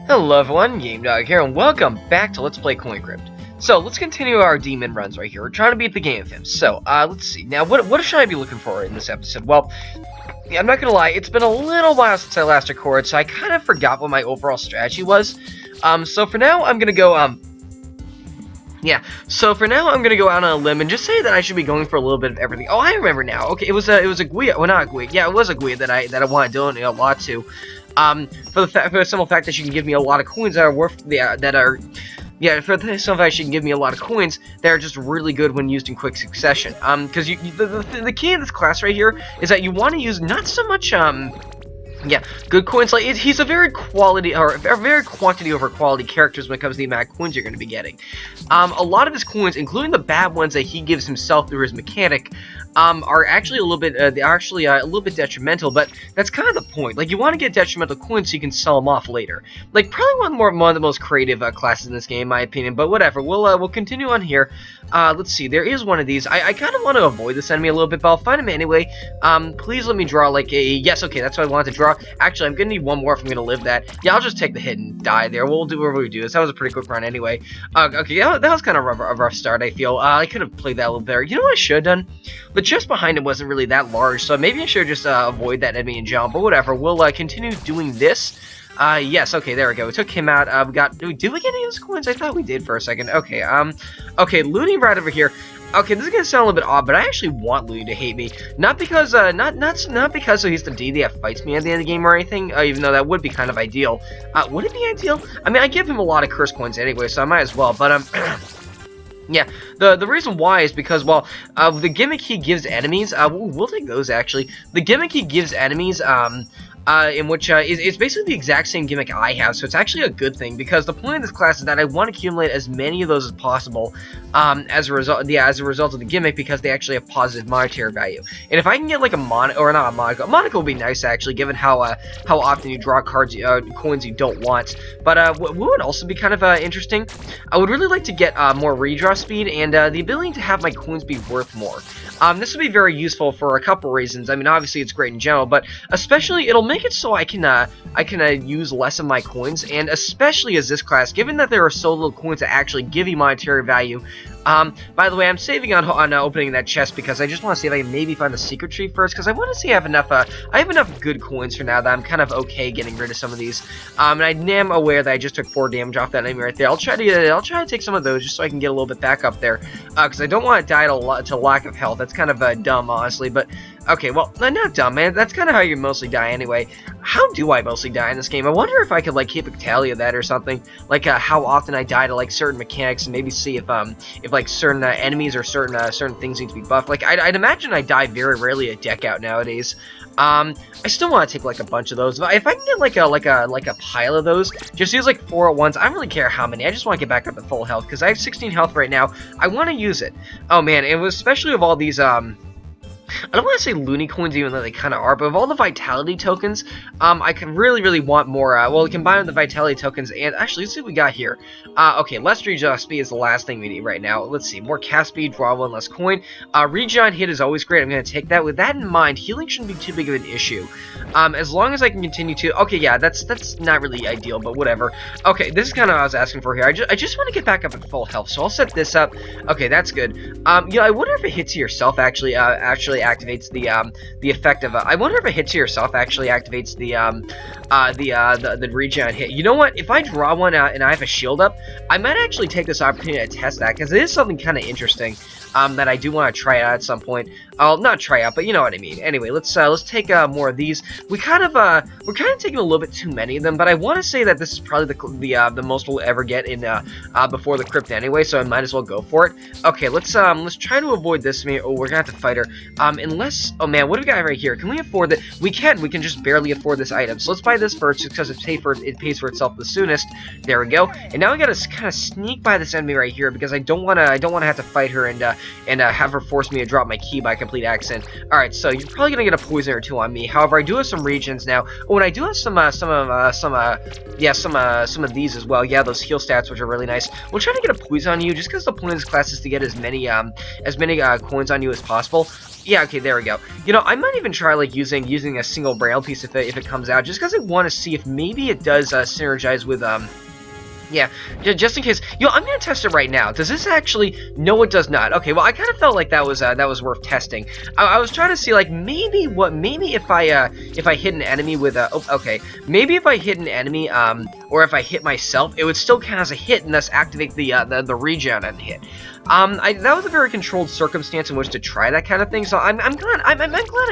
Hello everyone, GameDog here, and welcome back to Let's Play Crypt. So, let's continue our demon runs right here. We're trying to beat the game of him. So, let's see. Now, what should I be looking for in this episode? Well, yeah, I'm not gonna lie, it's been a little while since I last recorded, so I kind of forgot what my overall strategy was. So for now, I'm gonna go, I'm gonna go out on a limb and just say that I should be going for a little bit of everything. Oh, I remember now. Okay, it was a Guia. Well, not a Guia. Yeah, it was a Guia that I want to donate a lot to. For the simple fact that she can give me a lot of coins that are worth for the simple fact she can give me a lot of coins that are just really good when used in quick succession. Because the key in this class right here is that you want to use not so much good coins. Like he's a very quantity over quality characters when it comes to the amount of coins you're going to be getting. A lot of his coins, including the bad ones that he gives himself through his mechanic, are actually a little bit detrimental. But that's kind of the point. Like you want to get detrimental coins so you can sell them off later. Like probably one of the most creative classes in this game, in my opinion. But whatever. We'll continue on here. Let's see. There is one of these. I kind of want to avoid this enemy a little bit, but I'll find him anyway. Please let me draw like a yes. Okay, that's what I wanted to draw. Actually, I'm gonna need one more if I'm gonna live that. Yeah, I'll just take the hit and die there. We'll do whatever we do. That was a pretty quick run anyway. Okay, yeah, that was kind of a rough start, I feel. I could have played that a little better. You know what I should have done? The chest behind him wasn't really that large, so maybe I should just avoid that enemy and jump, but whatever. We'll continue doing this. Yes, okay, there we go. We took him out. Did we get any of those coins? I thought we did for a second. Okay, okay, Looney right over here. Okay, this is gonna sound a little bit odd, but I actually want Looney to hate me. Not because, not because he's the deity that fights me at the end of the game or anything, even though that would be kind of ideal. Would it be ideal? I mean, I give him a lot of curse coins anyway, so I might as well, but, yeah, the reason why is because, well, the gimmick he gives enemies, we'll take those, actually. The gimmick he gives enemies, in which it's basically the exact same gimmick I have, so it's actually a good thing, because the point of this class is that I want to accumulate as many of those as possible, as a result of the gimmick, because they actually have positive monetary value. And if I can get like a Monaco would be nice actually, given how often you draw cards, coins you don't want. But what would also be kind of interesting, I would really like to get more redraw speed and the ability to have my coins be worth more. This would be very useful for a couple reasons. I mean, obviously it's great in general, but especially it'll make it so I can use less of my coins, and especially as this class, given that there are so little coins that actually give you monetary value. By the way, I'm saving on opening that chest because I just want to see if I can maybe find the secret tree first, because I want to see I have enough good coins for now that I'm kind of okay getting rid of some of these. And I am aware that I just took 4 damage off that enemy right there. I'll try to take some of those just so I can get a little bit back up there, because I don't want to die to lack of health. That's kind of dumb, honestly, but okay, well, not dumb, man. That's kind of how you mostly die anyway. How do I mostly die in this game? I wonder if I could, like, keep a tally of that or something. Like, how often I die to, like, certain mechanics, and maybe see if like, certain enemies or certain things need to be buffed. Like, I'd imagine I die very rarely a deck out nowadays. I still want to take, like, a bunch of those. If I can get, like a pile of those, just use, like, 4 at once. I don't really care how many. I just want to get back up at full health, because I have 16 health right now. I want to use it. Oh, man, it was especially of all these, I don't want to say loony coins, even though they kind of are, but of all the vitality tokens, I can really want more, well, combine with the vitality tokens, and actually, let's see what we got here. Okay, less redraw speed is the last thing we need right now. Let's see, more cast speed, draw 1 less coin. Regen hit is always great. I'm going to take that. With that in mind, healing shouldn't be too big of an issue. As long as I can continue to, okay, yeah, that's not really ideal, but whatever. Okay, this is kind of what I was asking for here. I just want to get back up at full health, so I'll set this up. Okay, that's good. Yeah, I wonder if it hits yourself, actually activates the effect of I wonder if a hit to yourself actually activates the regen hit. You know what? If I draw one out and I have a shield up, I might actually take this opportunity to test that, because it is something kind of interesting that I do want to try out at some point. I'll not try out, but you know what I mean. Anyway, let's take more of these. We're kind of taking a little bit too many of them, but I want to say that this is probably the most we'll ever get in before the crypt anyway, so I might as well go for it. Okay, let's try to avoid this. Oh, we're gonna have to fight her. Unless, oh man, what do we got right here? Can we afford that? We can just barely afford this item. So let's buy this first, just because it pays for itself the soonest. There we go. And now we gotta kind of sneak by this enemy right here, because I don't wanna have to fight her and have her force me to drop my key by complete accident. All right, so you're probably gonna get a poison or 2 on me. However, I do have some regions now. Oh, and I do have some of these as well. Yeah, those heal stats, which are really nice. We'll try to get a poison on you, just because the point of this class is to get as many coins on you as possible. Yeah, Yeah, okay, there we go. You know, I might even try, like, using a single braille piece if it comes out, just because I want to see if maybe it does synergize with, yeah, just in case. Yo, I'm gonna test it right now. Does this actually? No, it does not. Okay, well, I kind of felt like that was worth testing. I was trying to see, like, maybe if I hit an enemy with a, oh, okay, maybe if I hit an enemy, or if I hit myself, it would still count as a hit and thus activate the regen and hit. That was a very controlled circumstance in which to try that kind of thing, so I'm glad I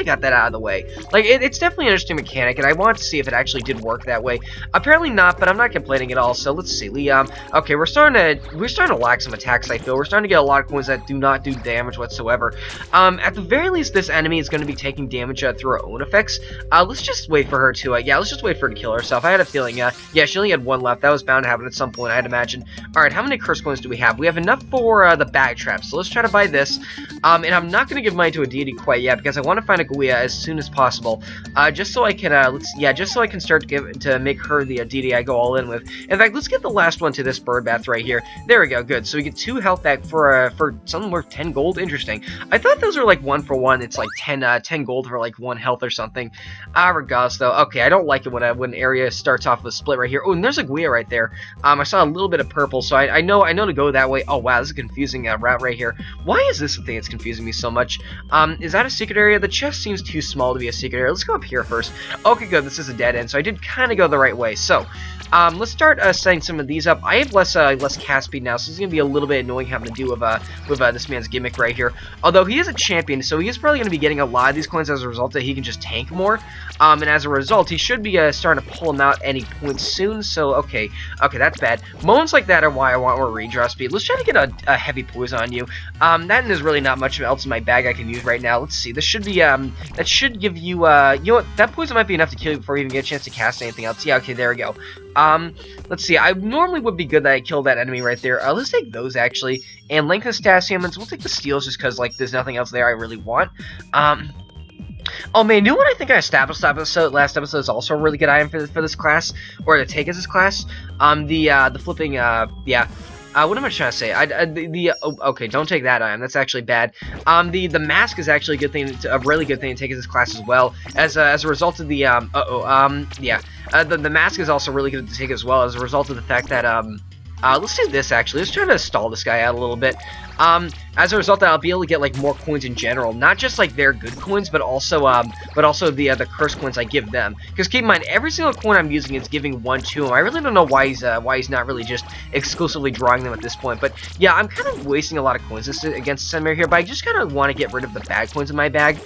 got that out of the way. Like, it's definitely an interesting mechanic, and I wanted to see if it actually did work that way. Apparently not, but I'm not complaining at all, so let's see. Okay, we're starting to lack some attacks, I feel. We're starting to get a lot of coins that do not do damage whatsoever. At the very least, this enemy is going to be taking damage through her own effects. Let's just wait for her to, yeah, let's just wait for her to kill herself. I had a feeling, yeah, she only had one left. That was bound to happen at some point, I'd imagine. Alright, how many curse coins do we have? We have enough for, the bag trap, so let's try to buy this. And I'm not going to give money to a deity quite yet, because I want to find a Guia as soon as possible. Just so I can, just so I can start to make her the deity I go all in with. In fact, let's get the last one to this bird bath right here. There we go, good. So we get 2 health back for something worth 10 gold. Interesting. I thought those were like 1 for 1. It's like 10 gold for like 1 health or something. Regardless though, okay, I don't like it when an area starts off with a split right here. Oh, and there's a Guia right there. I saw a little bit of purple, so I know to go that way. Oh wow, this is a confusing route right here. Why is this the thing that's confusing me so much? Is that a secret area? The chest seems too small to be a secret area. Let's go up here first. Okay, good. This is a dead end, so I did kind of go the right way. So, let's start setting some of these up. I have less cast speed now, so it's gonna be a little bit annoying having to do with this man's gimmick right here. Although he is a champion, so he is probably gonna be getting a lot of these coins as a result that he can just tank more. And as a result, he should be starting to pull them out any point soon. So okay, that's bad. Moments like that are why I want more redraw speed. Let's try to get a heavy poison on you. That and there's really not much else in my bag I can use right now. Let's see. This should be that should give you you know what? That poison might be enough to kill you before you even get a chance to cast anything else. Yeah, okay, there we go. Let's see. I normally would be good that I killed that enemy right there. Let's take those actually, and lengthen Stasium. We'll take the steals just because like there's nothing else there I really want. Oh man, you know what I think I established last episode is also a really good item for this class, or to take as this class. The flipping yeah. What am I trying to say? Okay, don't take that item. That's actually bad. The mask is actually a good thing, a really good thing to take in this class as well. As a result of the yeah. The mask is also really good to take as well as a result of the fact that let's do this actually. Let's try to stall this guy out a little bit. As a result, I'll be able to get like more coins in general, not just like their good coins, but also the curse coins I give them. Because keep in mind, every single coin I'm using is giving 1 to him. I really don't know why he's not really just exclusively drawing them at this point. But yeah, I'm kind of wasting a lot of coins against this enemy here. But I just kind of want to get rid of the bad coins in my bag.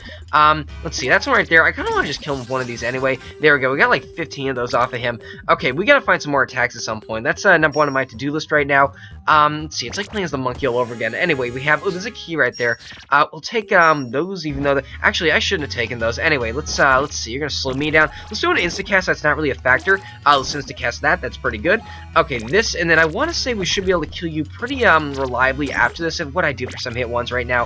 Let's see, that's one right there. I kind of want to just kill him with one of these anyway. There we go. We got like 15 of those off of him. Okay, we gotta find some more attacks at some point. That's number 1 on my to-do list right now. Let's see, it's like playing as the monkey all over again. Anyway, we have, oh, there's a key right there. We'll take those, even though actually I shouldn't have taken those. Anyway, let's see. You're gonna slow me down. Let's do an instacast. That's not really a factor. Let's instacast that. That's pretty good. Okay, this, and then I want to say we should be able to kill you pretty reliably after this. And what I do for some hit ones right now.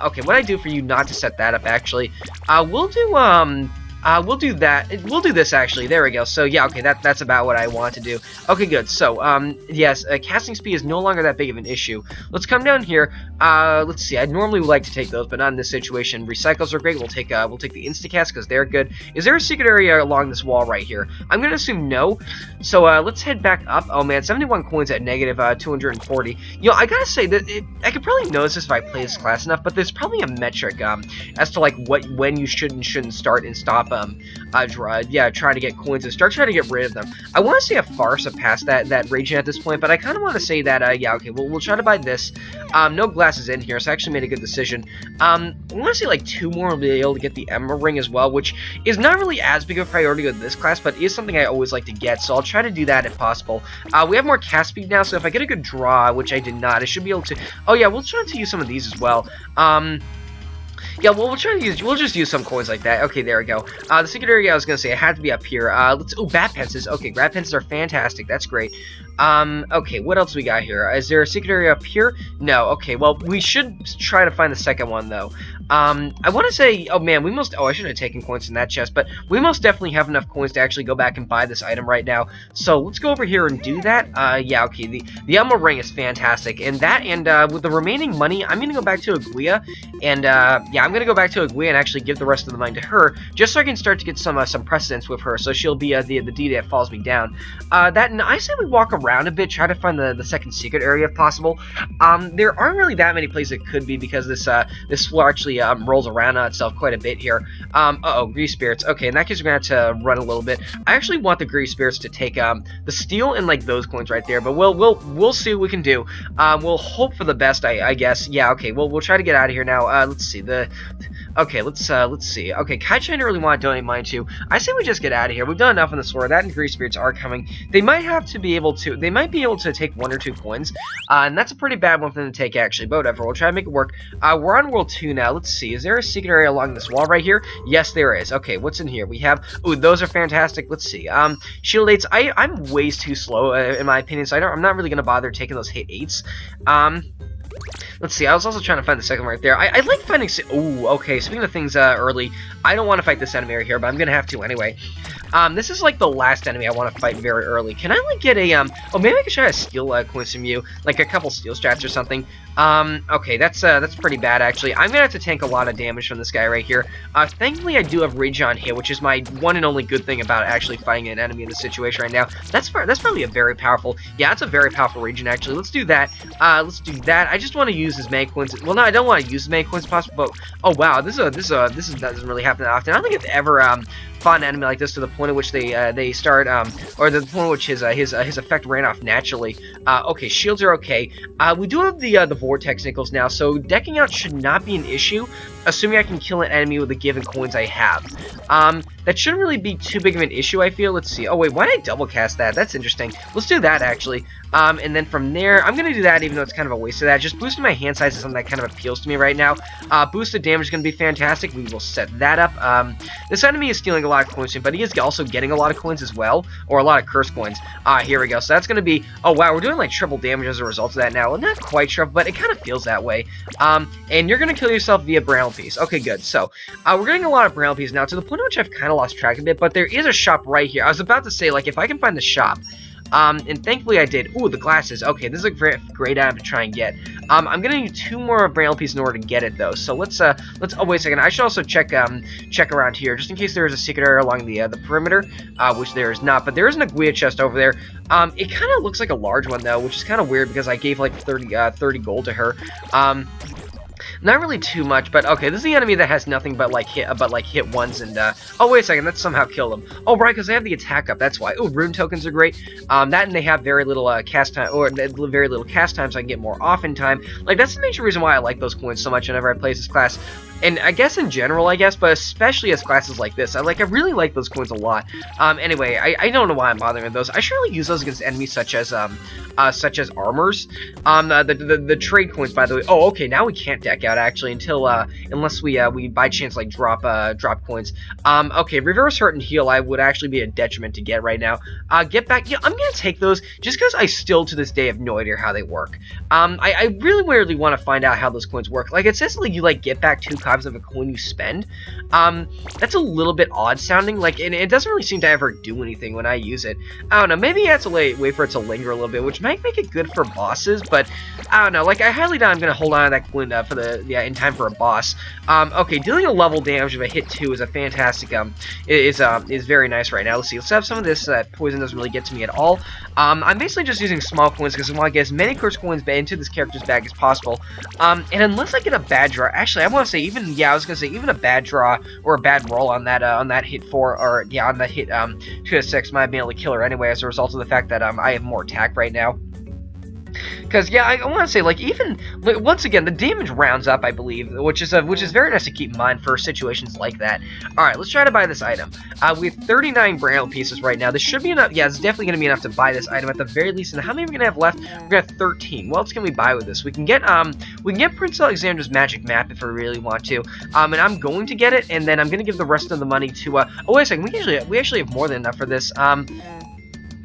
Okay, what I do for you not to set that up actually. We'll do that. We'll do this actually. There we go. So yeah, okay, that's about what I want to do. Okay, good. So yes, casting speed is no longer that big of an issue. Let's come down here. Let's see. I normally would like to take those, but not in this situation. Recycles are great. We'll take the instacast because they're good. Is there a secret area along this wall right here? I'm gonna assume no. So let's head back up. Oh man, 71 coins at negative 240. You know, I gotta say that I could probably notice this if I play this class enough, but there's probably a metric as to like when you should and shouldn't start and stop trying to get coins and start trying to get rid of them. I want to say a farce past that regen at this point, but I kind of want to say that yeah, okay, we'll try to buy this. No glasses in here, so I actually made a good decision. I want to say like 2 more will be able to get the emerald ring as well, which is not really as big of a priority with this class, but is something I always like to get, so I'll try to do that if possible. We have more cast speed now, so if I get a good draw, which I did not, I should be able to. Oh yeah, we'll try to use some of these as well. Yeah, well, we'll just use some coins like that. Okay, there we go. The secret area I was gonna say, it had to be up here. Bat pences. Okay, bat pences are fantastic. That's great. Okay, what else we got here? Is there a secret area up here? No. Okay, well, we should try to find the second one, though. I want to say, oh man, I should have taken coins in that chest, but we most definitely have enough coins to actually go back and buy this item right now. So let's go over here and do that. Yeah, okay, the Elmo ring is fantastic, and with the remaining money, I'm gonna go back to Aguia, and yeah, I'm gonna go back to Aguia and actually give the rest of the money to her, just so I can start to get some precedence with her, so she'll be the deity that follows me down. And I say we walk around a bit, try to find the second secret area if possible. There aren't really that many places it could be because this floor actually rolls around on itself quite a bit here. Uh-oh, grease spirits. Okay, in that case, we're gonna have to run a little bit. I actually want the grease spirits to take the steel and like those coins right there, but we'll see what we can do. We'll hope for the best, I guess. Yeah, okay. We'll try to get out of here now. Let's see Okay, let's see. Okay, Kaichai didn't really want to donate mine too. I say we just get out of here. We've done enough on this floor. That and grease spirits are coming. They might be able to take 1 or 2 coins, and that's a pretty bad one for them to take actually. But whatever, we'll try to make it work. We're on world 2 now. Let's see. Is there a secret area along this wall right here? Yes, there is. Okay, what's in here? We have. Ooh, those are fantastic. Let's see. Shield 8s. I'm ways too slow in my opinion, so I'm not really gonna bother taking those hit 8s. Let's see, I was also trying to find the second one right there. I like finding... Ooh, okay, speaking of things early, I don't want to fight this enemy right here, but I'm going to have to anyway. This is like the last enemy I want to fight very early. Can I like get a... Oh, maybe I could try to steal coins from you, like a couple steel strats or something. Okay, that's pretty bad, actually. I'm going to have to tank a lot of damage from this guy right here. Thankfully, I do have regen here, which is my one and only good thing about actually fighting an enemy in this situation right now. That's probably a very powerful... Yeah, that's a very powerful regen, actually. Let's do that. Let's do that. I just want to use as many coins... Well, no, I don't want to use as many coins as possible, but... Oh, wow, this doesn't really happen that often. I don't think it's ever... fought an enemy like this to the point at which they start or the point at which his effect ran off naturally. Okay, shields are okay. We do have the vortex nickels now, so decking out should not be an issue, assuming I can kill an enemy with the given coins I have. That shouldn't really be too big of an issue, I feel. Let's see. Oh wait, why did I double cast that? That's interesting. Let's do that actually. And then from there, I'm gonna do that even though it's kind of a waste of that. Just boosting my hand size is something that kind of appeals to me right now. Boosted damage is gonna be fantastic. We will set that up. This enemy is stealing a lot of coins, but he is also getting a lot of coins as well, or a lot of curse coins. Here we go. So that's gonna be. Oh wow, we're doing like triple damage as a result of that now. Well, not quite triple, but it kind of feels that way. And you're gonna kill yourself via Brown Piece. Okay, good. So we're getting a lot of Brown Piece now to the point at which I've kind of lost track of it. But there is a shop right here. I was about to say, like, if I can find the shop. And thankfully I did. Ooh, the glasses. Okay, this is a great item to try and get. I'm gonna need 2 more braille pieces in order to get it though. So let's oh wait a second. I should also check around here just in case there is a secret area along the perimeter, which there is not. But there is an Aguia chest over there. It kind of looks like a large one though, which is kind of weird because I gave like 30 gold to her. Not really too much, but okay, this is the enemy that has nothing but hit ones and oh wait a second, that somehow killed him. Oh right, because they have the attack up, that's why. Oh, rune tokens are great. That and they have very little cast time, or very little cast time, so I can get more off in time. Like that's the major reason why I like those coins so much whenever I play this class. And I guess in general, but especially as classes like this, I really like those coins a lot. Anyway, I don't know why I'm bothering with those. I should really use those against enemies such as armors. The trade coins, by the way. Oh, okay, now we can't deck out actually until unless we by chance like drop coins. Okay, reverse hurt and heal I would actually be a detriment to get right now. Get back. Yeah, I'm gonna take those just because I still to this day have no idea how they work. I really want to find out how those coins work. Like it says like you like get back 2 copies of a coin you spend. That's a little bit odd sounding, like, and it doesn't really seem to ever do anything when I use it. I don't know, maybe you have to wait for it to linger a little bit, which might make it good for bosses, but I don't know, like, I highly doubt I'm gonna hold on to that coin in time for a boss. Okay, dealing a level damage of a hit 2 is a fantastic, is very nice right now. Let's see, let's have some of this, poison doesn't really get to me at all. I'm basically just using small coins because I want to get as many curse coins into this character's bag as possible. And unless I get a bad draw, actually, I want to say even a bad draw or a bad roll on that hit 4, or yeah, on that hit 2 to 6 might be able to kill her anyway as a result of the fact that I have more attack right now. Because yeah, I want to say like even once again the damage rounds up, I believe, which is very nice to keep in mind for situations like that. All right, let's try to buy this item. We have 39 braille pieces right now. This should be enough. Yeah, it's definitely going to be enough to buy this item at the very least. And how many are we going to have left? We're going to have 13. What else can we buy with this? We can get Prince Alexander's magic map if we really want to. And I'm going to get it, and then I'm going to give the rest of the money to. Oh wait a second, we actually have more than enough for this.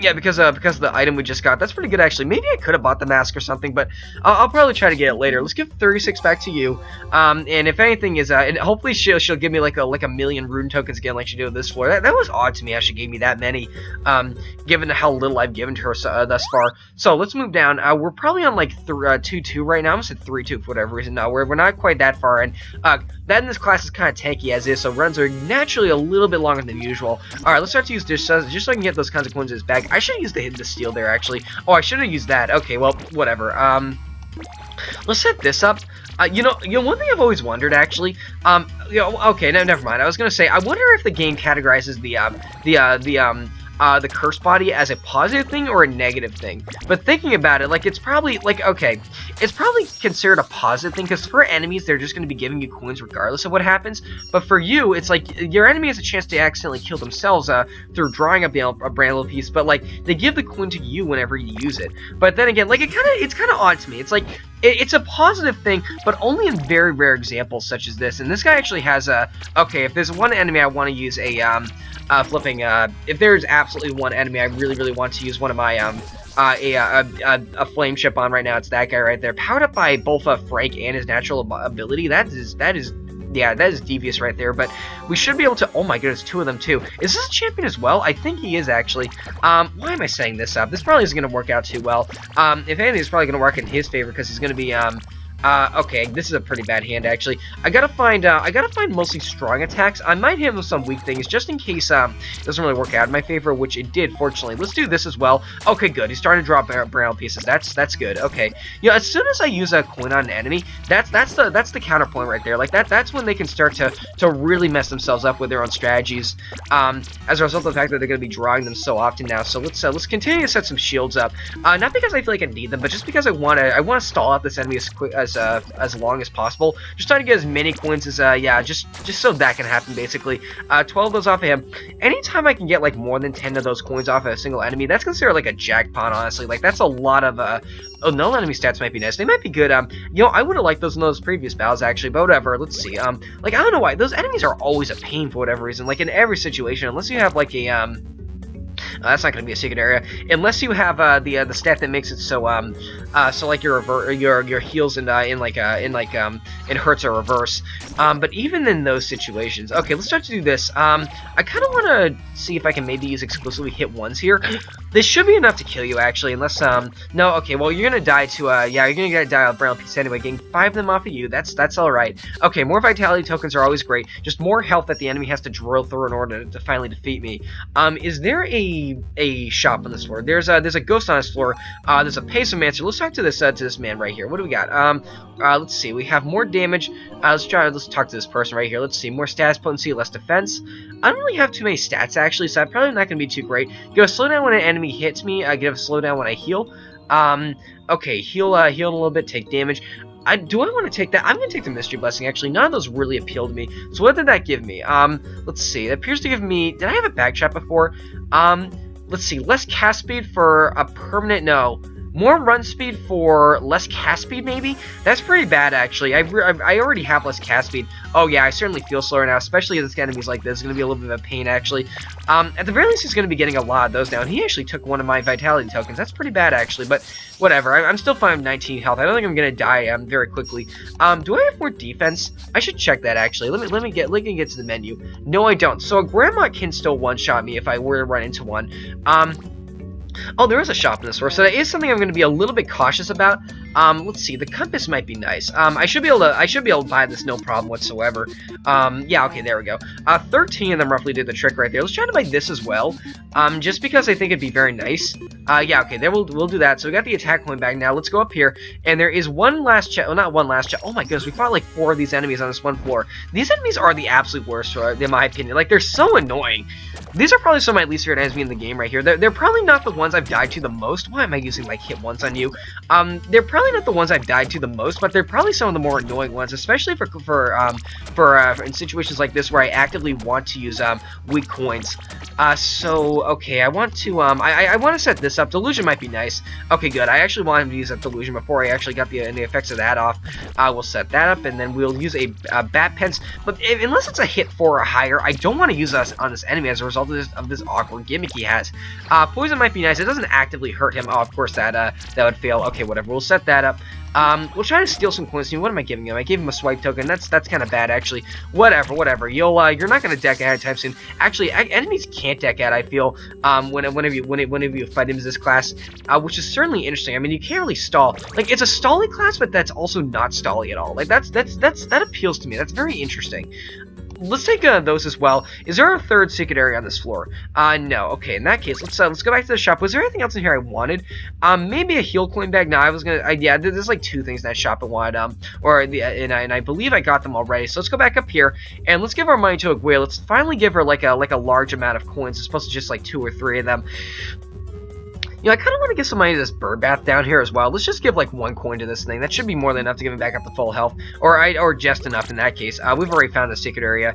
Yeah, because of the item we just got. That's pretty good, actually. Maybe I could have bought the mask or something, but I'll probably try to get it later. Let's give 36 back to you. And if anything is, and hopefully she'll give me like a million rune tokens again, like she did with this floor. That was odd to me how she gave me that many, given how little I've given to her thus far. So let's move down. We're probably on like 2-2 right now. I almost said 3-2 for whatever reason. No, we're not quite that far, and that in this class is kind of tanky as is, so runs are naturally a little bit longer than usual. All right, let's start to use this just so I can get those kinds of coins in his bag. I should have used the steel there, actually. Oh, I should have used that. Okay, well, whatever. Let's set this up. You know, one thing I've always wondered, actually. Okay, no, never mind. I was gonna say, I wonder if the game categorizes the curse body as a positive thing or a negative thing. But thinking about it, like, it's probably, like, okay, it's probably considered a positive thing, because for enemies, they're just going to be giving you coins regardless of what happens. But for you, it's like, your enemy has a chance to accidentally kill themselves through drawing a bramble piece, but, like, they give the coin to you whenever you use it. But then again, like, it's kind of odd to me. It's like, it's a positive thing, but only in very rare examples such as this. And this guy actually has okay, if there's one enemy I want to use if there's absolutely one enemy I really want to use one of my a flame chip on right now, it's that guy right there, powered up by both Frank and his natural ability. That is devious right there, but we should be able to. Oh my goodness, 2 of them too. Is this a champion as well? I think he is, actually. Why am I setting this up? This probably isn't going to work out too well. If anything, it's probably going to work in his favor, because he's going to be okay, this is a pretty bad hand, actually. I gotta find mostly strong attacks. I might handle some weak things, just in case, it doesn't really work out in my favor, which it did, fortunately. Let's do this as well. Okay, good. He's starting to drop barrel pieces. That's good. Okay. You know, as soon as I use a coin on an enemy, that's the counterpoint right there. Like, that's when they can start to really mess themselves up with their own strategies, as a result of the fact that they're gonna be drawing them so often now. So let's continue to set some shields up. Not because I feel like I need them, but just because I wanna stall out this enemy as long as possible. Just trying to get as many coins as yeah, just so that can happen, basically. 12 of those off of him. Anytime I can get like more than 10 of those coins off of a single enemy, that's considered like a jackpot, honestly. Like, that's a lot of oh, no enemy stats might be nice. They might be good. You know, I would have liked those in those previous battles, actually, but whatever. Let's see. Like, I don't know why those enemies are always a pain for whatever reason. Like, in every situation, unless you have like a that's not going to be a secret area, unless you have the stat that makes it so so like your heals in hurts are reverse. But even in those situations, okay, let's start to do this. I kind of want to see if I can maybe use exclusively hit ones here. This should be enough to kill you, actually, unless no, okay, well, you're gonna die to yeah, you're gonna die of brown piece anyway. Getting 5 of them off of you, that's all right. Okay, more vitality tokens are always great. Just more health that the enemy has to drill through in order to finally defeat me. Is there a shop on this floor? There's a ghost on this floor. There's a pesomancer. Let's talk to this man right here. What do we got? Let's see. We have more damage. Let's talk to this person right here. Let's see. More status potency, less defense. I don't really have too many stats, actually, so I'm probably not going to be too great. Give a slowdown when an enemy hits me. Give a slowdown when I heal. Okay, heal a little bit, take damage. Do I want to take that? I'm going to take the Mystery Blessing, actually. None of those really appeal to me. So what did that give me? Let's see. It appears to give me... Did I have a bag trap before? Let's see. Less cast speed for a permanent... No. More run speed for less cast speed, maybe? That's pretty bad, actually. I already have less cast speed. Oh, yeah, I certainly feel slower now, especially as enemies like this. It's going to be a little bit of a pain, actually. At the very least, he's going to be getting a lot of those down. He actually took one of my vitality tokens. That's pretty bad, actually, but whatever. I'm still fine with 19 health. I don't think I'm going to die very quickly. Do I have more defense? I should check that, actually. Let me get to the menu. No, I don't. So a grandma can still one-shot me if I were to run into one. Oh, there is a shop in this store, so that is something I'm going to be a little bit cautious about. Let's see, the compass might be nice. I should be able to buy this no problem whatsoever. Yeah, okay, there we go. 13 of them roughly did the trick right there. Let's try to buy this as well. Just because I think it'd be very nice. Yeah, okay, there we'll do that. So we got the attack coin back now. Let's go up here, and there is one last chest. Well, not one last chest. Oh my goodness, we fought like 4 of these enemies on this one floor. These enemies are the absolute worst, in my opinion. Like, they're so annoying. These are probably some of my least favorite enemies in the game right here. They're probably not the ones ones I've died to the most. Why am I using like hit once on you? They're probably not the ones I've died to the most, but they're probably some of the more annoying ones, especially for in situations like this where I actively want to use weak coins. So okay, I want to I want to set this up. Delusion might be nice. Okay, good. I actually want him to use that delusion before I actually got the effects of that off. We'll set that up, and then we'll use a bat pence. But unless it's a hit 4 or higher, I don't want to use us on this enemy as a result of this awkward gimmick he has. Poison might be nice. It doesn't actively hurt him. Oh, of course that would fail. Okay, whatever. We'll set that up. We'll try to steal some coins. What am I giving him? I gave him a swipe token. That's kind of bad, actually. Whatever. You're not gonna deck ahead time soon. Actually, enemies can't deck ahead, I feel. Whenever you fight him as this class, which is certainly interesting. I mean, you can't really stall. Like, it's a stally class, but that's also not stally at all. Like, that appeals to me. That's very interesting. Let's take those as well. Is there a third secret area on this floor? No. Okay, in that case, let's go back to the shop. Was there anything else in here I wanted? Maybe a heal coin bag. No, I was gonna. Yeah, there's like 2 things in that shop I wanted. And I believe I got them already. So let's go back up here and let's give our money to Aguia. Let's finally give her like a large amount of coins. It's supposed to just like 2 or 3 of them. You know, I kind of want to give some money to this bird bath down here as well. Let's just give like 1 coin to this thing. That should be more than enough to give him back up to full health, or just enough in that case. We've already found the secret area.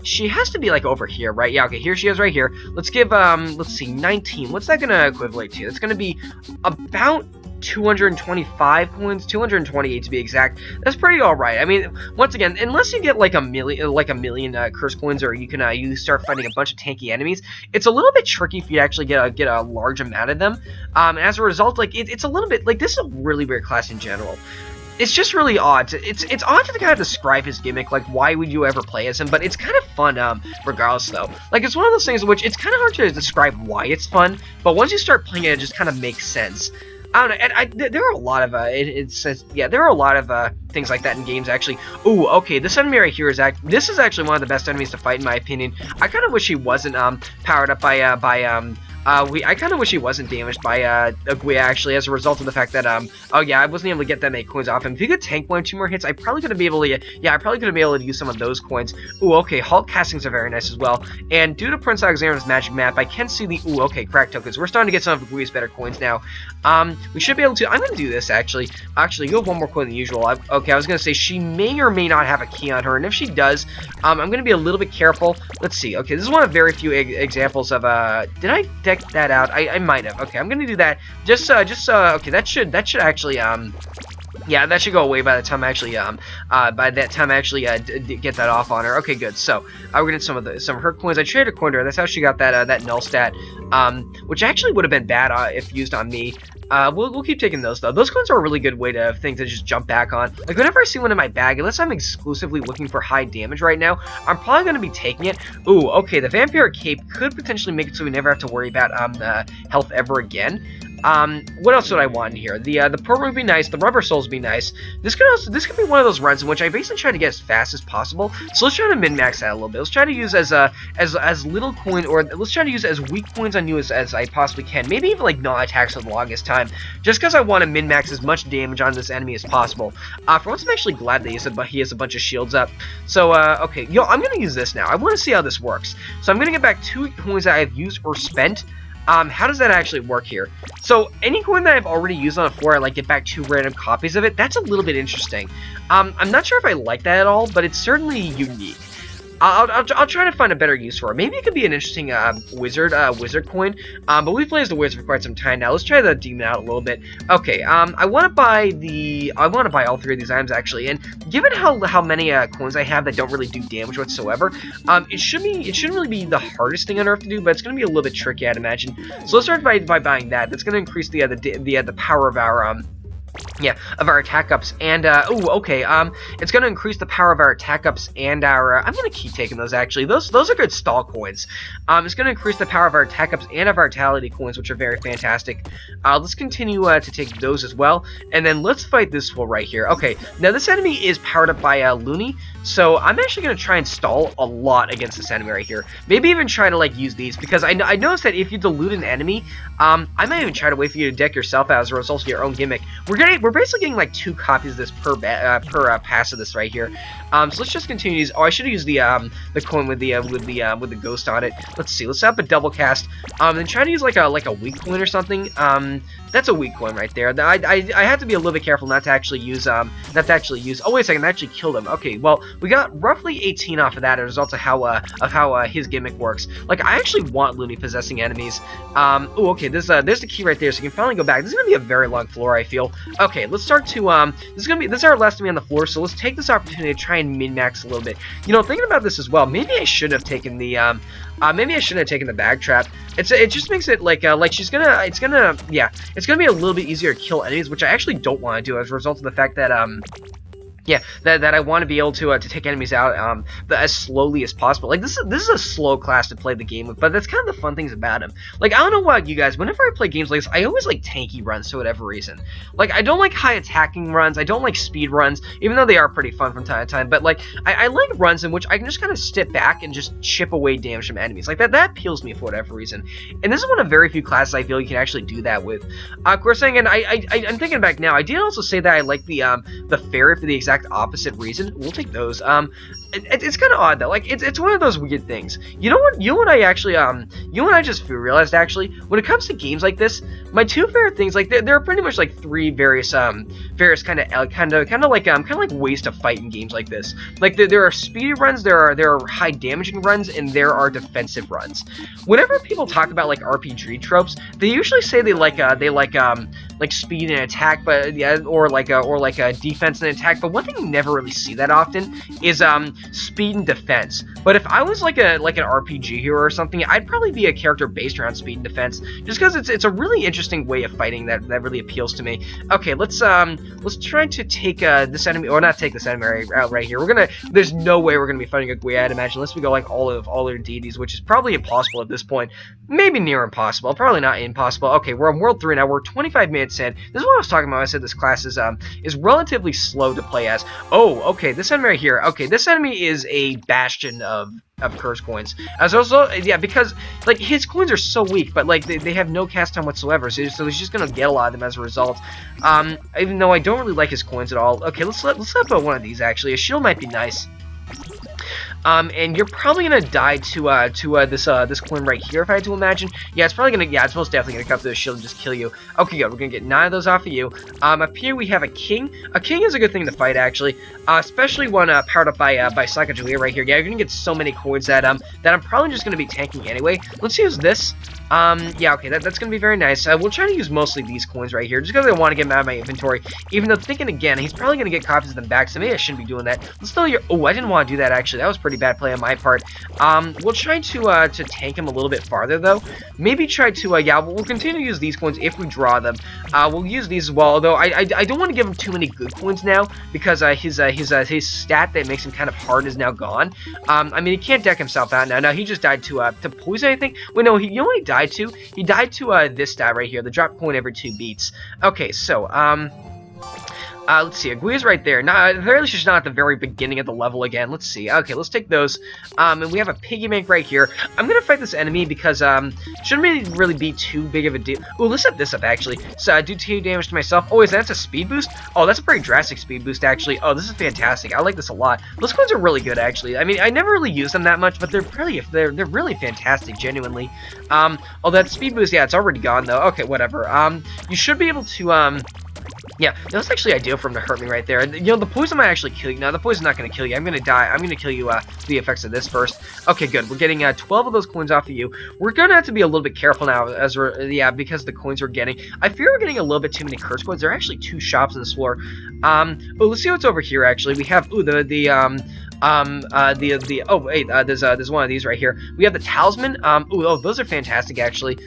She has to be like over here, right? Yeah, okay, here she is right here. Let's give let's see, 19. What's that gonna equivalent to? It's gonna be about 225 coins, 228 to be exact. That's pretty alright. I mean, once again, unless you get like a million curse coins, or you can you start fighting a bunch of tanky enemies, it's a little bit tricky for you to actually get a large amount of them. And as a result, like it's a little bit like, this is a really weird class in general. It's just really odd. It's odd to kind of describe his gimmick, like why would you ever play as him, but it's kind of fun regardless though. Like, it's one of those things in which it's kind of hard to describe why it's fun, but once you start playing it, it just kind of makes sense. I don't know, and there are a lot of there are a lot of things like that in games, actually. Ooh, okay, this enemy right here this is actually one of the best enemies to fight in my opinion. I kind of wish he wasn't powered up I kind of wish he wasn't damaged by Aguia, actually, as a result of the fact that oh yeah, I wasn't able to get that many coins off him. If he could tank 1 or 2 more hits, I probably could have been able to use some of those coins. Ooh, okay, Hulk castings are very nice as well. And due to Prince Alexander's magic map, I can see the crack tokens. We're starting to get some of Aguia's better coins now. We should be able to. I'm gonna do this actually. You have 1 more coin than usual. Okay, I was gonna say she may or may not have a key on her, and if she does, I'm gonna be a little bit careful. Let's see. Okay, this is one of very few examples of did I deck that out? I might have. Okay, I'm gonna do that. Okay, that should actually yeah, that should go away by the time I actually get that off on her. Okay, good. So we're gonna get some of her coins. I traded a coin to her. That's how she got that null stat, which actually would have been bad if used on me. We'll keep taking those though. Those coins are a really good way to just jump back on. Like, whenever I see one in my bag, unless I'm exclusively looking for high damage right now, I'm probably gonna be taking it. Ooh, okay, the vampire cape could potentially make it so we never have to worry about health ever again. What else would I want in here? The program would be nice. The rubber soles would be nice. This could be one of those runs in which I basically try to get as fast as possible. So let's try to min-max that a little bit. Let's try to use as little coin, or let's try to use as weak coins on you as I possibly can. Maybe even like non-attacks for the longest time, just because I want to min-max as much damage on this enemy as possible. For once, I'm actually glad that he has a bunch of shields up. So okay, I'm gonna use this now. I want to see how this works. So I'm gonna get back 2 coins that I've used or spent. How does that actually work here? So any coin that I've already used on the floor, I like get back 2 random copies of it. That's a little bit interesting. I'm not sure if I like that at all, but it's certainly unique. I'll try to find a better use for it. Maybe it could be an interesting wizard coin. But we've played as the wizard for quite some time now. Let's try the demon out a little bit. Okay. I want to buy all 3 of these items actually. And given how many coins I have that don't really do damage whatsoever, it shouldn't really be the hardest thing on earth to do, but it's going to be a little bit tricky, I'd imagine. So let's start by buying that. That's going to increase the power of our of our attack ups, and it's going to increase the power of our attack ups and our I'm going to keep taking those, actually. Those are good stall coins. It's going to increase the power of our attack ups and of our vitality coins, which are very fantastic. Let's continue to take those as well, and then let's fight this fool right here. Okay, now this enemy is powered up by Looney, so I'm actually going to try and stall a lot against this enemy right here. Maybe even try to like use these, because I noticed that if you dilute an enemy, I might even try to wait for you to deck yourself out as a result of your own gimmick. We're we're basically getting like 2 copies of this per pass of this right here. So let's just continue to use. Oh, I should have used the coin with the ghost on it. Let's see. Let's set up a double cast. And try to use like a weak coin or something. That's a weak coin right there. I have to be a little bit careful not to actually use Oh wait a second, I actually killed him. Okay, well we got roughly 18 off of that as a result of how his gimmick works. Like I actually want Looney possessing enemies. Oh okay, there's the key right there, so you can finally go back. This is gonna be a very long floor, I feel. Okay, let's start to this is our last enemy on the floor, so let's take this opportunity to try and min-max a little bit. You know, thinking about this as well, maybe I should have taken the maybe I shouldn't have taken the bag trap. It just makes it like it's gonna be a little bit easier to kill enemies, which I actually don't want to do as a result of the fact that that I want to be able to take enemies out as slowly as possible. Like this is a slow class to play the game with, but that's kind of the fun things about him. Like I don't know about you guys, whenever I play games like this, I always like tanky runs for whatever reason. Like I don't like high attacking runs, I don't like speed runs, even though they are pretty fun from time to time. But like I like runs in which I can just kind of step back and just chip away damage from enemies. Like that appeals to me for whatever reason. And this is one of very few classes I feel you can actually do that with. Of course, again, I'm thinking back now. I did also say that I like the fairy for the exact opposite reason. We'll take those. It's kind of odd though. Like it's one of those weird things. You know what? You and I just realized actually, when it comes to games like this, my 2 favorite things, like there are pretty much like 3 various kind of like ways to fight in games like this. Like there are speedy runs, there are high damaging runs, and there are defensive runs. Whenever people talk about like RPG tropes, they usually say they like speed and attack, but or like a defense and attack. But one thing you never really see that often is speed and defense. But if I was like an RPG hero or something, I'd probably be a character based around speed and defense, just because it's a really interesting way of fighting that really appeals to me. Okay, let's try to take this enemy, or not take this enemy out right here. There's no way we're gonna be fighting a Gui, I'd imagine, unless we go like all their deities, which is probably impossible at this point. Maybe near impossible, probably not impossible. Okay, we're on World 3 now. We're 25 minutes in. This is what I was talking about when I said this class is relatively slow to play as. Oh, okay, this enemy right here. Okay, this enemy is a bastion of curse coins. As also, yeah, because like his coins are so weak, but like they have no cast time whatsoever, so he's just gonna get a lot of them as a result. Even though I don't really like his coins at all. Okay, let's set up one of these actually. A shield might be nice. And you're probably gonna die to this coin right here, if I had to imagine. Yeah, it's most definitely gonna come to the shield and just kill you. Okay, good. We're gonna get 9 of those off of you. Up here we have a king. A king is a good thing to fight, actually, especially one powered up by Sakajulia right here. Yeah, you're gonna get so many coins that I'm probably just gonna be tanking anyway. Let's use this. Yeah, okay, that's gonna be very nice. We'll try to use mostly these coins right here, just because I want to get them out of my inventory. Even though, thinking again, he's probably gonna get copies of them back, so maybe I shouldn't be doing that. Let's throw your. Oh, I didn't want to do that actually. That was pretty bad play on my part. We'll try to tank him a little bit farther though. Maybe try to. Yeah, we'll continue to use these coins if we draw them. We'll use these as well. Although I don't want to give him too many good coins now, because his stat that makes him kind of hard is now gone. I mean, he can't deck himself out now. Now he just died to poison, I think. Wait, no, he only died to. He died to this stat right here, the drop coin every 2 beats. Okay, so let's see, Aguia's right there. Now, at the very least, she's not at the very beginning of the level again. Let's see. Okay, let's take those. And we have a piggy bank right here. I'm gonna fight this enemy because shouldn't really be too big of a deal. Ooh, let's set this up actually. So I do 2 damage to myself. Oh, that's a speed boost? Oh, that's a pretty drastic speed boost actually. Oh, this is fantastic. I like this a lot. Those coins are really good actually. I mean, I never really use them that much, but they're really fantastic, genuinely. Oh, that speed boost, yeah, it's already gone though. Okay, whatever. You should be able to yeah, that's actually ideal for him to hurt me right there. You know, the poison might actually kill you. No, the poison's not going to kill you. I'm going to die. I'm going to kill you the effects of this first. Okay, good. We're getting 12 of those coins off of you. We're going to have to be a little bit careful now, as because the coins we're getting. I fear we're getting a little bit too many curse coins. There are actually 2 shops in this floor. Oh, let's see what's over here. Actually, we have there's one of these right here. We have the talisman. Oh, those are fantastic actually.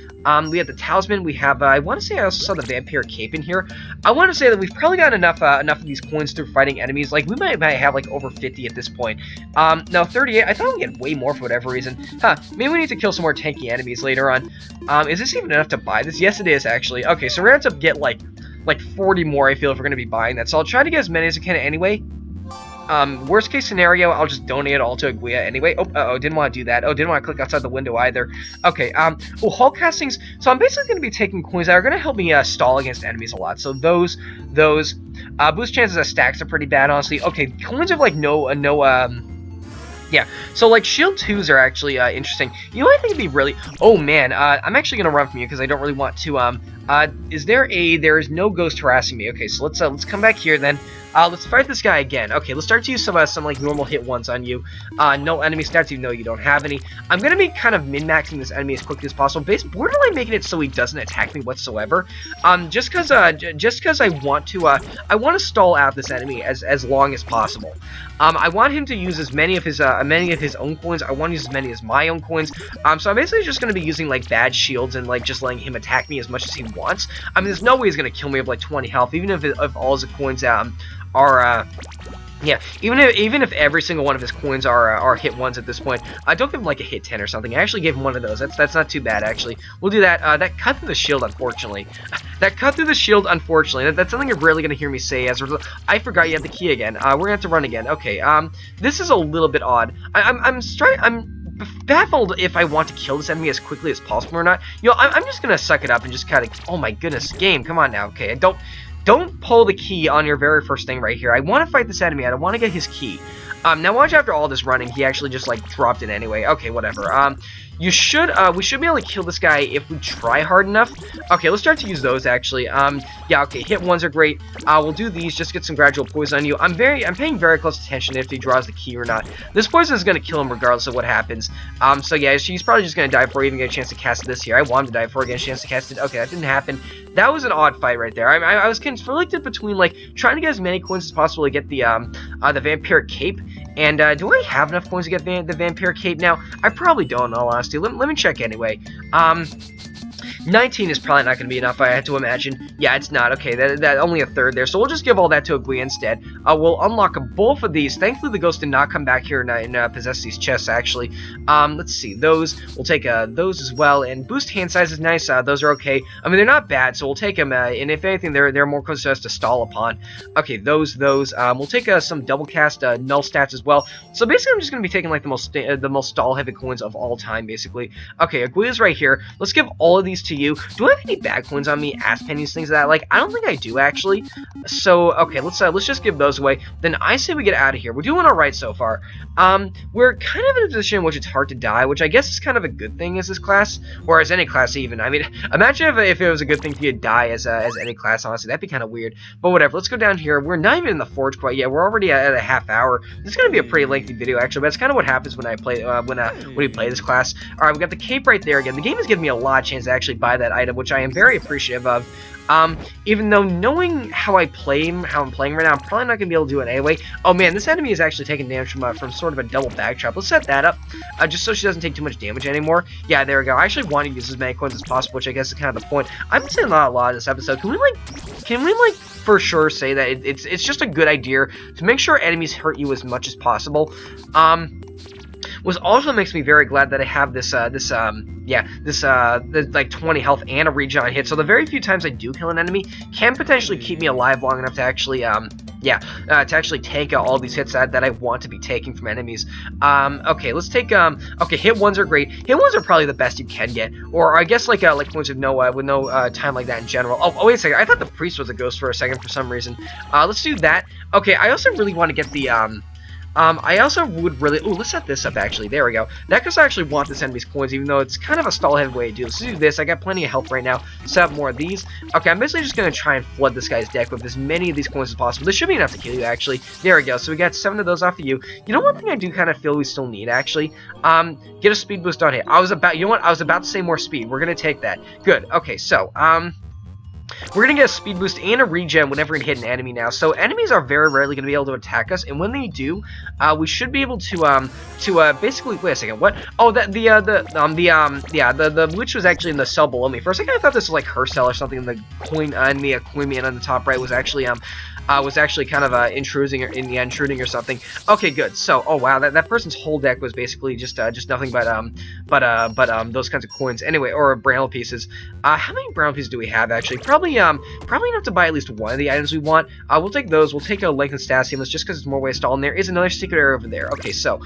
We have the talisman. We have I want to say I also saw the vampire cape in here. I want to say that we've probably got enough of these coins through fighting enemies. Like we might have like over 50 at this point. Now 38. I thought we'd get way more for whatever reason. Huh? Maybe we need to kill some more tanky enemies later on. Is this even enough to buy this? Yes, it is actually. Okay, so we're gonna have to get like 40 more. I feel if we're gonna be buying that. So I'll try to get as many as I can anyway. Worst case scenario, I'll just donate it all to Aguia anyway. Oh, didn't want to do that. Oh, didn't want to click outside the window either. Okay, well, hull castings. So I'm basically going to be taking coins that are going to help me stall against enemies a lot. So those, boost chances of stacks are pretty bad, honestly. Okay, coins of, like, yeah, so, like, shield 2s are actually, interesting. You know what I think would be really... Oh, man, I'm actually gonna run from you, because I don't really want to, there is no ghost harassing me. Okay, so let's come back here, then. Let's fight this guy again. Okay, let's start to use some like, normal hit ones on you. No enemy stats, even though you don't have any. I'm gonna be kind of min-maxing this enemy as quickly as possible, borderline making it so he doesn't attack me whatsoever. Just cause I want to stall out this enemy as long as possible. I want him to use as many of his own coins. I want to use as many as my own coins. So I'm basically just gonna be using, like, bad shields and, like, just letting him attack me as much as he wants. I mean, there's no way he's gonna kill me with, like, 20 health, even if all his coins yeah, even if every single one of his coins are hit ones at this point. I don't give him, like, a hit 10 or something. I actually gave him one of those. That's not too bad, actually. We'll do that. That cut through the shield, unfortunately. That's something you're rarely gonna hear me say. I forgot you had the key again. We're gonna have to run again. Okay. This is a little bit odd. I'm baffled if I want to kill this enemy as quickly as possible or not. You know, I'm just gonna suck it up and just kind of. Oh my goodness, game. Come on now. Okay, Don't pull the key on your very first thing right here. I want to fight this enemy. I don't want to get his key. Now watch, after all this running, he actually just, like, dropped it anyway. Okay, whatever. We should be able to kill this guy if we try hard enough. Okay, let's start to use those, actually. Yeah, okay, hit ones are great. We'll do these, just get some gradual poison on you. I'm paying very close attention if he draws the key or not. This poison is going to kill him regardless of what happens. So yeah, he's probably just going to die before he even get a chance to cast this here. I want him to die before he gets a chance to cast it. Okay, that didn't happen. That was an odd fight right there. I was conflicted between, like, trying to get as many coins as possible to get the vampiric cape, and do I have enough coins to get the vampiric cape now? I probably don't, in all honesty. Let me check anyway. 19 is probably not going to be enough, I had to imagine. Yeah, it's not. Okay, that only a third there. So we'll just give all that to Aguia instead. We'll unlock both of these. Thankfully, the ghost did not come back here and possess these chests, actually. Let's see. Those. We'll take those as well. And boost hand size is nice. Those are okay. I mean, they're not bad, so we'll take them. And if anything, they're more close to us to stall upon. Okay, those. We'll take some double cast null stats as well. So basically, I'm just going to be taking, like, the most stall-heavy coins of all time, basically. Okay, Aguia's right here. Let's give all of these to you. Do I have any bad coins on me? Ass pennies, things like that. Like, I don't think I do, actually. So, okay, let's just give those away. Then I say we get out of here. We're doing alright so far. We're kind of in a position in which it's hard to die, which I guess is kind of a good thing as this class, or as any class even. I mean, imagine if it was a good thing for you to die as any class, honestly. That'd be kind of weird. But whatever, let's go down here. We're not even in the forge quite yet. We're already at a half hour. This is going to be a pretty lengthy video, actually, but that's kind of what happens when I play, when we play this class. Alright, we got the cape right there again. The game has given me a lot of chance to actually buy that item, which I am very appreciative of. Even though knowing how I'm playing right now, I'm probably not going to be able to do it anyway. Oh man, this enemy is actually taking damage from sort of a double bag trap. Let's set that up, just so she doesn't take too much damage anymore. Yeah, there we go. I actually want to use as many coins as possible, which I guess is kind of the point. I'm saying not a lot in this episode. Can we for sure say that it's just a good idea to make sure enemies hurt you as much as possible? Which also makes me very glad that I have this like 20 health and a regen on hit. So the very few times I do kill an enemy can potentially keep me alive long enough to actually, take all these hits that I want to be taking from enemies. Okay, let's take, okay, hit ones are great. Hit ones are probably the best you can get, or I guess like ones with no time like that in general. Oh, wait a second. I thought the priest was a ghost for a second for some reason. Let's do that. Okay, I also really want to get the, I also would really... Ooh, let's set this up, actually. There we go. That because I actually want this enemy's coins, even though it's kind of a stall-heavy way to do this. Let's do this. I got plenty of health right now. Set up more of these. Okay, I'm basically just going to try and flood this guy's deck with as many of these coins as possible. This should be enough to kill you, actually. There we go. So we got 7 of those off of you. You know, one thing I do kind of feel we still need, actually? Get a speed boost on hit. You know what? I was about to say more speed. We're going to take that. Good. Okay, so, we're going to get a speed boost and a regen whenever we hit an enemy now. So enemies are very rarely going to be able to attack us, and when they do, we should be able to basically, wait a second, what? Oh, the witch was actually in the cell below me. For a second, I thought this was like her cell or something, and the coin on the coin man on the top right was actually kind of intruding or something. Okay, good. So, oh wow, that person's whole deck was basically just nothing but those kinds of coins. Anyway, or brown pieces. How many brown pieces do we have actually? probably enough to buy at least one of the items we want. We'll take those. We'll take a lengthened status seamless just because it's more waste to all. And there is another secret area over there. Okay, so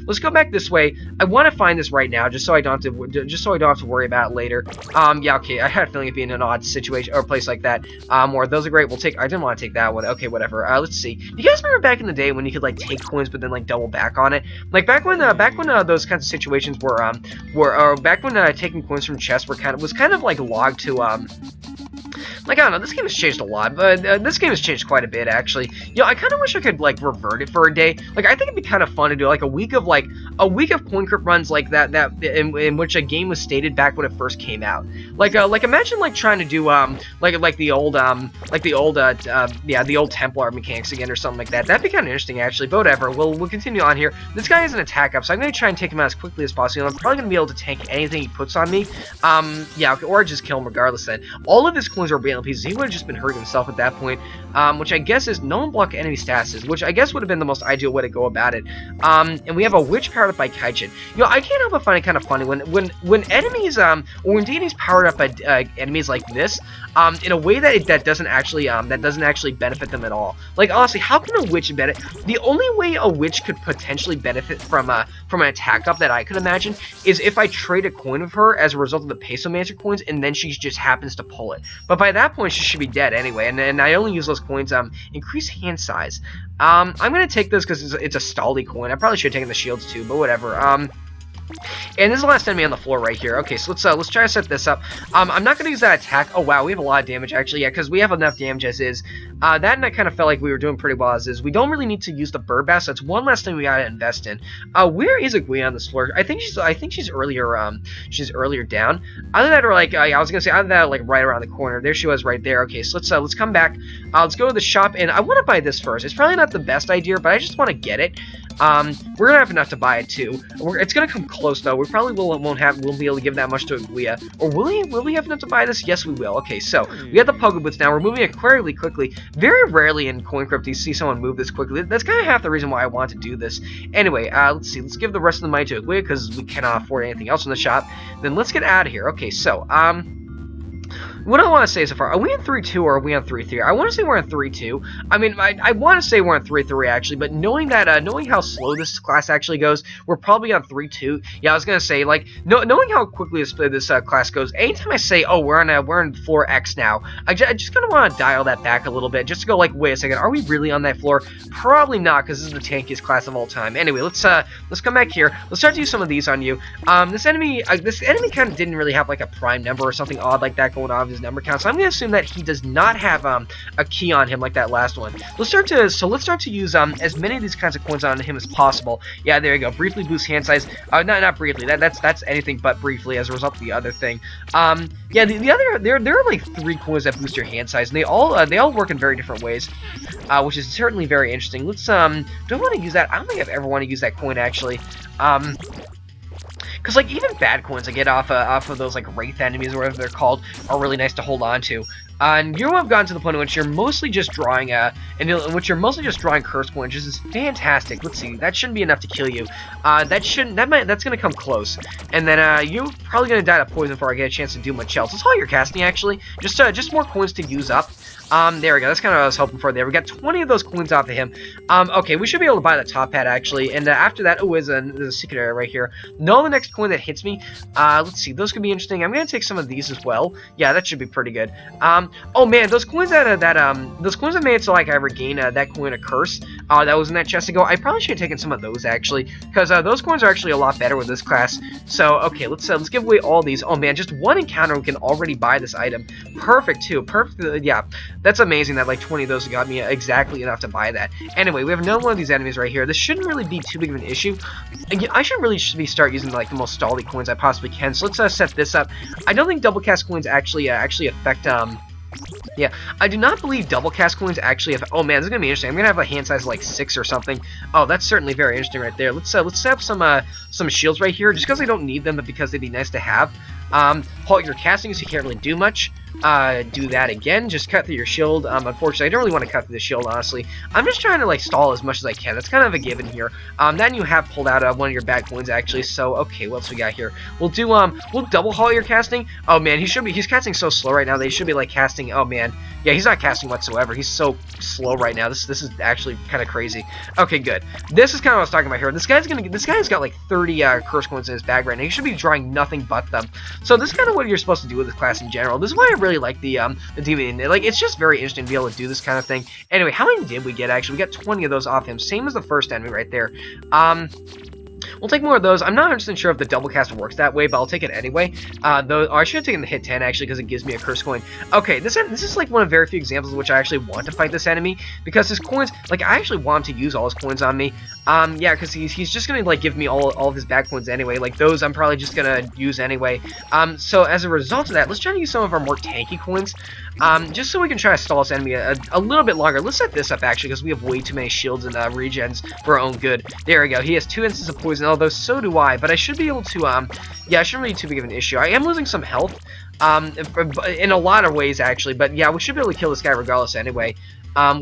let's go back this way. I want to find this right now, just so I don't have to worry about it later. Yeah, okay. I had a feeling it'd be in an odd situation or a place like that. Or those are great. We'll take. I didn't want to take that one. Okay, whatever. Let's see. You guys remember back in the day when you could like take coins but then like double back on it? Like back when those kinds of situations were back when taking coins from chests was kind of like logged to like, I don't know, this game has changed a lot, but this game has changed quite a bit, actually. You know, I kind of wish I could, like, revert it for a day. Like, I think it'd be kind of fun to do, like, a week of coin crypt runs like that in which a game was stated back when it first came out. Like imagine, like, trying to do, the old Templar mechanics again or something like that. That'd be kind of interesting, actually, but whatever. We'll continue on here. This guy has an attack up, so I'm going to try and take him out as quickly as possible. I'm probably going to be able to tank anything he puts on me. Yeah, okay, or just kill him regardless then. All of his coins are brilliant pieces. He would have just been hurting himself at that point, which I guess is no one block enemy statuses, which I guess would have been the most ideal way to go about it. And we have a witch powered up by Kaijin. You know, I can't help but find it kind of funny when enemies or when deities powered up by enemies like this, in a way that doesn't actually benefit them at all. Like, honestly, how can a witch benefit? The only way a witch could potentially benefit from an attack up that I could imagine is if I trade a coin of her as a result of the Pesomancer coins, and then she just happens to pull it. But by that point, she should be dead anyway, and I only use those coins, increase hand size. I'm gonna take this because it's a Staldy coin. I probably should have taken the shields too, but whatever. And this is the last enemy on the floor right here. Okay, so let's try to set this up. I'm not going to use that attack. Oh, wow, we have a lot of damage, actually. Yeah, because we have enough damage as is. That and I kind of felt like we were doing pretty well as is. We don't really need to use the bird bass. That's one last thing we got to invest in. Where is Aguia on this floor? I think she's earlier down. Either that or, like, I was going to say, either that or, like, right around the corner. There she was right there. Okay, so let's come back. Let's go to the shop, and I want to buy this first. It's probably not the best idea, but I just want to get it. We're gonna have enough to buy it too. It's gonna come close though. We probably won't be able to give that much to Aguia. Or will we have enough to buy this? Yes, we will. Okay, so we have the Pogo Boots now. We're moving incredibly quickly. Very rarely in Coin Crypt do you see someone move this quickly. That's kind of half the reason why I want to do this. Anyway, let's see. Let's give the rest of the money to Aguia because we cannot afford anything else in the shop. Then let's get out of here. Okay, so what do I want to say so far? Are we in 3-2 or are we on 3-3? I want to say we're in 3-2. I mean, I want to say we're on 3-3 actually, but knowing how slow this class actually goes, we're probably on 3-2. Yeah, I was gonna say, like, knowing how quickly this class goes, anytime I say, oh, we're on floor X now, I just kind of want to dial that back a little bit, just to go like, wait a second, are we really on that floor? Probably not, because this is the tankiest class of all time. Anyway, let's come back here. Let's start to use some of these on you. This enemy kind of didn't really have like a prime number or something odd like that going on his number count, so I'm going to assume that he does not have a key on him like that last one. Let's start to use as many of these kinds of coins on him as possible. Yeah, there you go. Briefly boost hand size. Not briefly. That's anything but briefly as a result of the other thing. Yeah, the other there are like 3 coins that boost your hand size, and they all work in very different ways, which is certainly very interesting. Let's do I want to use that? I don't think I've ever want to use that coin actually. Because, like, even bad coins I get off of those, like, Wraith enemies or whatever they're called are really nice to hold on to. And you have gotten to the point in which you're mostly just drawing, curse coins, which is fantastic. Let's see, that shouldn't be enough to kill you. That's gonna come close. And then, you're probably gonna die to poison before I get a chance to do much else. That's all you're casting, actually. Just more coins to use up. There we go. That's kind of what I was hoping for there. We got 20 of those coins off of him. Okay, we should be able to buy the top hat, actually. And after that, there's a secret area right here. No, the next coin that hits me. Let's see. Those could be interesting. I'm going to take some of these as well. Yeah, that should be pretty good. Oh, man, those coins that made it so, like, I regain that coin of curse that was in that chest ago, I probably should have taken some of those, actually. Because those coins are actually a lot better with this class. So, okay, let's give away all these. Oh, man, just one encounter we can already buy this item. Perfect, too. Perfect, yeah. That's amazing that like 20 of those got me exactly enough to buy that. Anyway, we have another one of these enemies right here. This shouldn't really be too big of an issue. I should really start using like the most Staldy coins I possibly can. So let's set this up. I don't think double cast coins actually affect yeah, I do not believe double cast coins actually affect. Oh man, this is gonna be interesting. I'm gonna have a hand size of like 6 or something. Oh, that's certainly very interesting right there. Let's have some shields right here, just because I don't need them, but because they'd be nice to have. Halt your casting, so you can't really do much. do that again. Just cut through your shield. Unfortunately, I don't really want to cut through the shield, honestly. I'm just trying to, like, stall as much as I can. That's kind of a given here. Then you have pulled out one of your bad coins, actually. So, okay, what else we got here? We'll do, we'll double haul your casting. Oh, man, he's casting so slow right now. They should be, like, casting, oh, man. Yeah, he's not casting whatsoever. He's so slow right now. This is actually kind of crazy. Okay, good. This is kind of what I was talking about here. This guy's got, like, 30, curse coins in his bag right now. He should be drawing nothing but them. So this is kind of what you're supposed to do with this class in general. This is why I really like the DVD. Like, it's just very interesting to be able to do this kind of thing. Anyway, how many did we get, actually? We got 20 of those off him. Same as the first enemy right there. We'll take more of those. I'm not 100% sure if the double cast works that way, but I'll take it anyway. I should have taken the hit 10, actually, because it gives me a curse coin. Okay, this is like one of very few examples in which I actually want to fight this enemy, because his coins, like, I actually want him to use all his coins on me. Yeah, because he's just gonna, like, give me all of his bad coins anyway. Like, those I'm probably just gonna use anyway. So as a result of that, let's try to use some of our more tanky coins, just so we can try to stall this enemy a little bit longer. Let's set this up, actually, because we have way too many shields and regens for our own good. There we go. He has 2 instances of poison, although so do I, but I should be able to, yeah, I shouldn't be too big of an issue. I am losing some health, in a lot of ways, actually, but yeah, we should be able to kill this guy regardless anyway.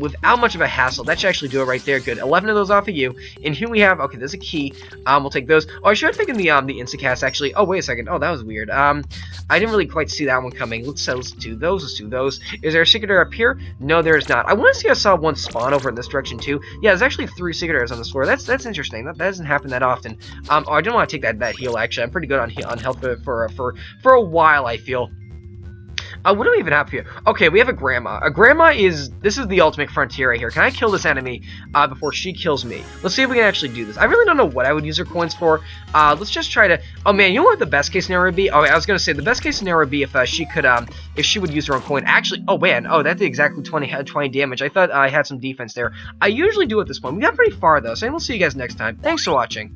Without much of a hassle. That should actually do it right there. Good. 11 of those off of you. And here we have, okay, there's a key. We'll take those. Oh, I should have taken the instacast, actually. Oh, wait a second. Oh, that was weird. I didn't really quite see that one coming. Let's do those. Let's do those. Is there a secret door up here? No, there is not. I want to see I saw one spawn over in this direction, too. Yeah, there's actually 3 secret doors on this floor. That's interesting. That doesn't happen that often. Oh, I don't want to take that heal, actually. I'm pretty good on health for a while, I feel. What do we even have here? Okay, we have a grandma. This is the ultimate frontier right here. Can I kill this enemy before she kills me? Let's see if we can actually do this. I really don't know what I would use her coins for. Let's just try to, oh man, you know what the best case scenario would be? Oh, I was gonna say the best case scenario would be if she would use her own coin. Actually, oh man, oh, that did exactly 20 damage. I thought I had some defense there. I usually do at this point. We got pretty far though, so we'll see you guys next time. Thanks for watching.